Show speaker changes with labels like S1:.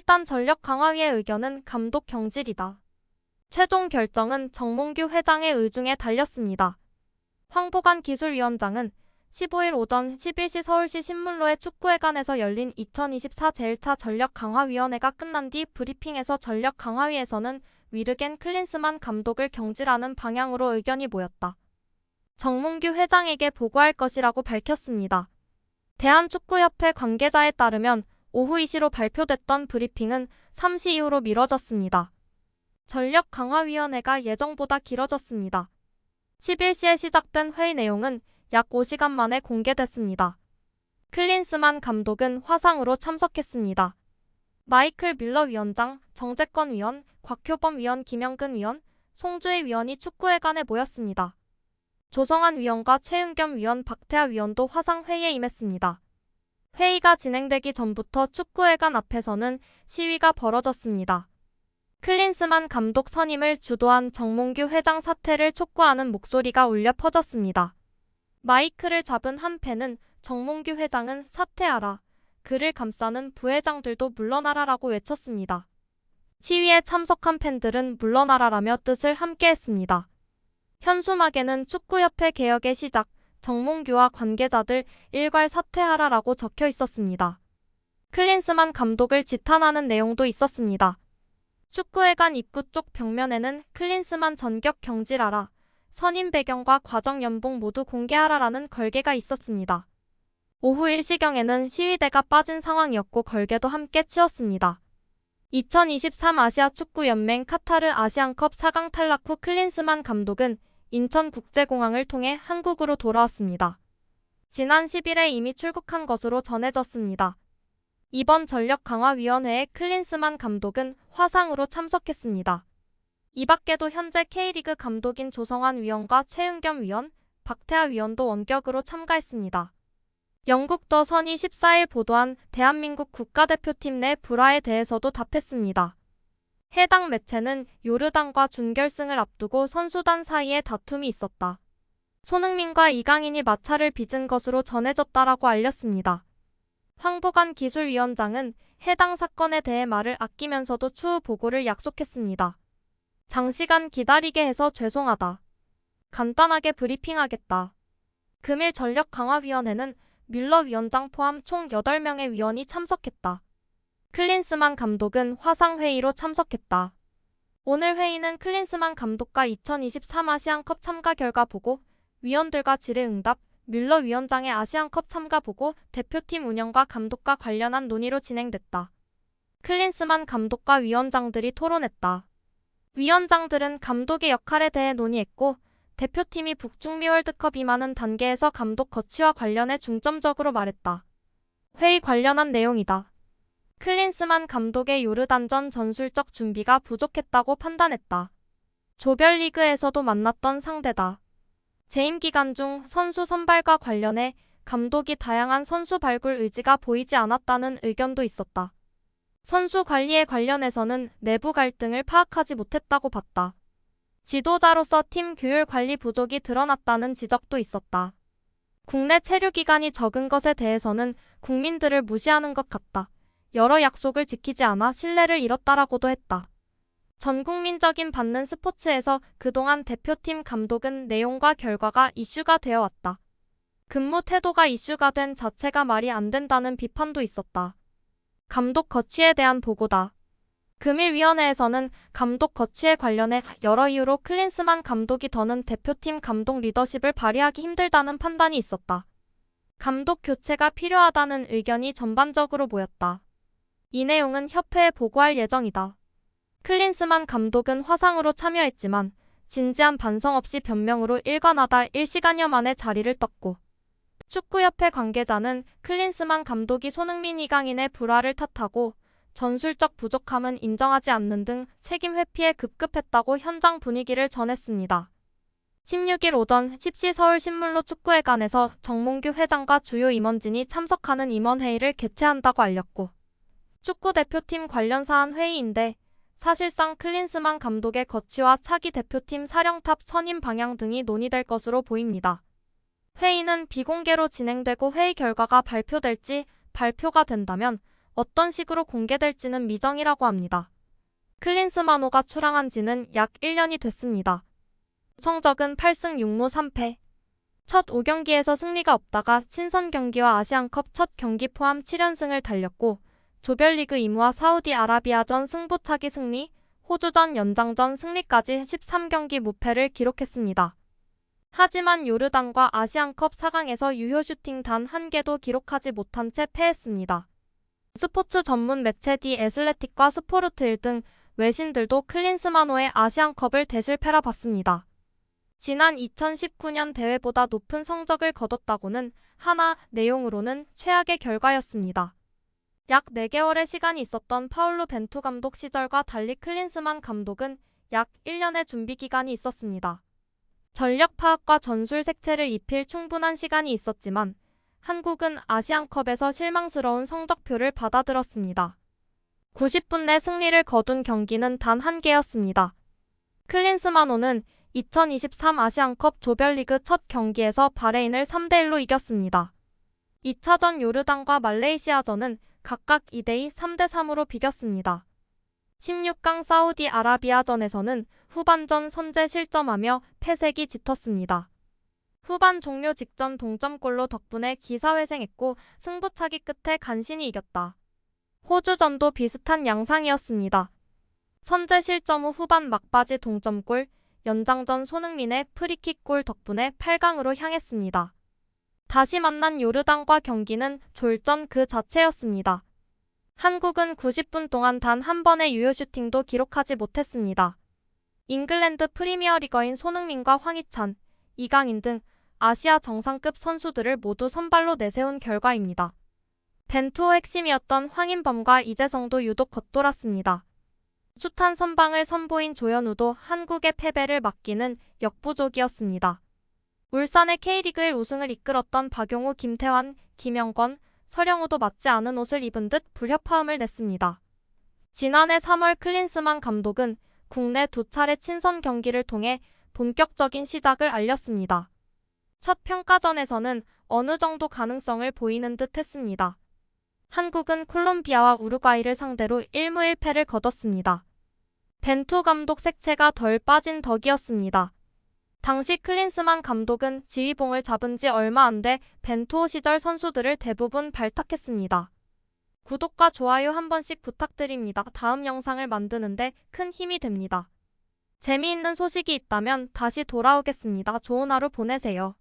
S1: 일단 전력강화위의 의견은 감독 경질이다. 최종 결정은 정몽규 회장의 의중에 달렸습니다. 황보관 기술위원장은 15일 오전 11시 서울시 신문로의 축구회관에서 열린 2024 제1차 전력강화위원회가 끝난 뒤 브리핑에서 전력강화위에서는 위르겐 클린스만 감독을 경질하는 방향으로 의견이 모였다. 정몽규 회장에게 보고할 것이라고 밝혔습니다. 대한축구협회 관계자에 따르면 오후 2시로 발표됐던 브리핑은 3시 이후로 미뤄졌습니다. 전력강화위원회가 예정보다 길어졌습니다. 11시에 시작된 회의 내용은 약 5시간 만에 공개됐습니다. 클린스만 감독은 화상으로 참석했습니다. 마이클 밀러 위원장, 정재권 위원, 곽효범 위원, 김영근 위원, 송주혜 위원이 축구회관에 모였습니다. 조성환 위원과 최은겸 위원, 박태하 위원도 화상 회의에 임했습니다. 회의가 진행되기 전부터 축구회관 앞에서는 시위가 벌어졌습니다. 클린스만 감독 선임을 주도한 정몽규 회장 사퇴를 촉구하는 목소리가 울려 퍼졌습니다. 마이크를 잡은 한 팬은 정몽규 회장은 사퇴하라, 그를 감싸는 부회장들도 물러나라라고 외쳤습니다. 시위에 참석한 팬들은 물러나라라며 뜻을 함께했습니다. 현수막에는 축구협회 개혁의 시작, 정몽규와 관계자들 일괄 사퇴하라라고 적혀 있었습니다. 클린스만 감독을 지탄하는 내용도 있었습니다. 축구회관 입구 쪽 벽면에는 클린스만 전격 경질하라, 선임 배경과 과정 연봉 모두 공개하라라는 걸개가 있었습니다. 오후 1시경에는 시위대가 빠진 상황이었고 걸개도 함께 치웠습니다. 2023 아시아축구연맹 카타르 아시안컵 4강 탈락 후 클린스만 감독은 인천국제공항을 통해 한국으로 돌아왔습니다. 지난 10일에 이미 출국한 것으로 전해졌습니다. 이번 전력강화위원회에 클린스만 감독은 화상으로 참석했습니다. 이 밖에도 현재 K리그 감독인 조성환 위원과 최은겸 위원, 박태하 위원도 원격으로 참가했습니다. 영국 더 선이 14일 보도한 대한민국 국가대표팀 내 불화에 대해서도 답했습니다. 해당 매체는 요르단과 준결승을 앞두고 선수단 사이에 다툼이 있었다. 손흥민과 이강인이 마찰을 빚은 것으로 전해졌다라고 알렸습니다. 황보관 기술위원장은 해당 사건에 대해 말을 아끼면서도 추후 보고를 약속했습니다. 장시간 기다리게 해서 죄송하다. 간단하게 브리핑하겠다. 금일 전력강화위원회는 밀러 위원장 포함 총 8명의 위원이 참석했다. 클린스만 감독은 화상회의로 참석했다. 오늘 회의는 클린스만 감독과 2023 아시안컵 참가 결과 보고, 위원들과 질의응답, 밀러 위원장의 아시안컵 참가 보고, 대표팀 운영과 감독과 관련한 논의로 진행됐다. 클린스만 감독과 위원장들이 토론했다. 위원장들은 감독의 역할에 대해 논의했고, 대표팀이 북중미 월드컵 임하는 단계에서 감독 거취와 관련해 중점적으로 말했다. 회의 관련한 내용이다. 클린스만 감독의 요르단전 전술적 준비가 부족했다고 판단했다. 조별리그에서도 만났던 상대다. 재임 기간 중 선수 선발과 관련해 감독이 다양한 선수 발굴 의지가 보이지 않았다는 의견도 있었다. 선수 관리에 관련해서는 내부 갈등을 파악하지 못했다고 봤다. 지도자로서 팀 규율 관리 부족이 드러났다는 지적도 있었다. 국내 체류 기간이 적은 것에 대해서는 국민들을 무시하는 것 같다. 여러 약속을 지키지 않아 신뢰를 잃었다라고도 했다. 전국민적인 받는 스포츠에서 그동안 대표팀 감독은 내용과 결과가 이슈가 되어 왔다. 근무 태도가 이슈가 된 자체가 말이 안 된다는 비판도 있었다. 감독 거취에 대한 보고다. 금일 위원회에서는 감독 거취에 관련해 여러 이유로 클린스만 감독이 더는 대표팀 감독 리더십을 발휘하기 힘들다는 판단이 있었다. 감독 교체가 필요하다는 의견이 전반적으로 모였다. 이 내용은 협회에 보고할 예정이다. 클린스만 감독은 화상으로 참여했지만 진지한 반성 없이 변명으로 일관하다 1시간여 만에 자리를 떴고, 축구협회 관계자는 클린스만 감독이 손흥민 이강인의 불화를 탓하고 전술적 부족함은 인정하지 않는 등 책임 회피에 급급했다고 현장 분위기를 전했습니다. 16일 오전 10시 서울신문로 축구회관에서 정몽규 회장과 주요 임원진이 참석하는 임원회의를 개최한다고 알렸고, 축구대표팀 관련 사안 회의인데 사실상 클린스만 감독의 거취와 차기 대표팀 사령탑 선임 방향 등이 논의될 것으로 보입니다. 회의는 비공개로 진행되고 회의 결과가 발표될지, 발표가 된다면 어떤 식으로 공개될지는 미정이라고 합니다. 클린스만호가 출항한 지는 약 1년이 됐습니다. 성적은 8승 6무 3패. 첫 5경기에서 승리가 없다가 친선 경기와 아시안컵 첫 경기 포함 7연승을 달렸고 조별리그 2무와 사우디아라비아전 승부차기 승리, 호주전 연장전 승리까지 13경기 무패를 기록했습니다. 하지만 요르단과 아시안컵 4강에서 유효 슈팅 단 1개도 기록하지 못한 채 패했습니다. 스포츠 전문 매체 디 애슬레틱과 스포르트 1등 외신들도 클린스만호의 아시안컵을 대실패라 봤습니다. 지난 2019년 대회보다 높은 성적을 거뒀다고는 하나 내용으로는 최악의 결과였습니다. 약 4개월의 시간이 있었던 파울루 벤투 감독 시절과 달리 클린스만 감독은 약 1년의 준비 기간이 있었습니다. 전력 파악과 전술 색채를 입힐 충분한 시간이 있었지만 한국은 아시안컵에서 실망스러운 성적표를 받아들었습니다. 90분 내 승리를 거둔 경기는 단 1개였습니다. 클린스만호는 2023 아시안컵 조별리그 첫 경기에서 바레인을 3대1로 이겼습니다. 2차전 요르단과 말레이시아전은 각각 2대2, 3대3으로 비겼습니다. 16강 사우디아라비아전에서는 후반전 선제 실점하며 패색이 짙었습니다. 후반 종료 직전 동점골로 덕분에 기사회생했고 승부차기 끝에 간신히 이겼다. 호주전도 비슷한 양상이었습니다. 선제 실점 후 후반 막바지 동점골, 연장전 손흥민의 프리킥골 덕분에 8강으로 향했습니다. 다시 만난 요르단과 경기는 졸전 그 자체였습니다. 한국은 90분 동안 단 한 번의 유효 슈팅도 기록하지 못했습니다. 잉글랜드 프리미어리거인 손흥민과 황희찬, 이강인 등 아시아 정상급 선수들을 모두 선발로 내세운 결과입니다. 벤투호 핵심이었던 황인범과 이재성도 유독 겉돌았습니다. 숱한 선방을 선보인 조현우도 한국의 패배를 막기는 역부족이었습니다. 울산의 K리그1 우승을 이끌었던 박용우, 김태환, 김영권, 서령우도 맞지 않은 옷을 입은 듯 불협화음을 냈습니다. 지난해 3월 클린스만 감독은 국내 2차례 친선 경기를 통해 본격적인 시작을 알렸습니다. 첫 평가전에서는 어느 정도 가능성을 보이는 듯 했습니다. 한국은 콜롬비아와 우루과이를 상대로 1무 1패를 거뒀습니다. 벤투 감독 색채가 덜 빠진 덕이었습니다. 당시 클린스만 감독은 지휘봉을 잡은 지 얼마 안 돼 벤투호 시절 선수들을 대부분 발탁했습니다. 구독과 좋아요 한 번씩 부탁드립니다. 다음 영상을 만드는데 큰 힘이 됩니다. 재미있는 소식이 있다면 다시 돌아오겠습니다. 좋은 하루 보내세요.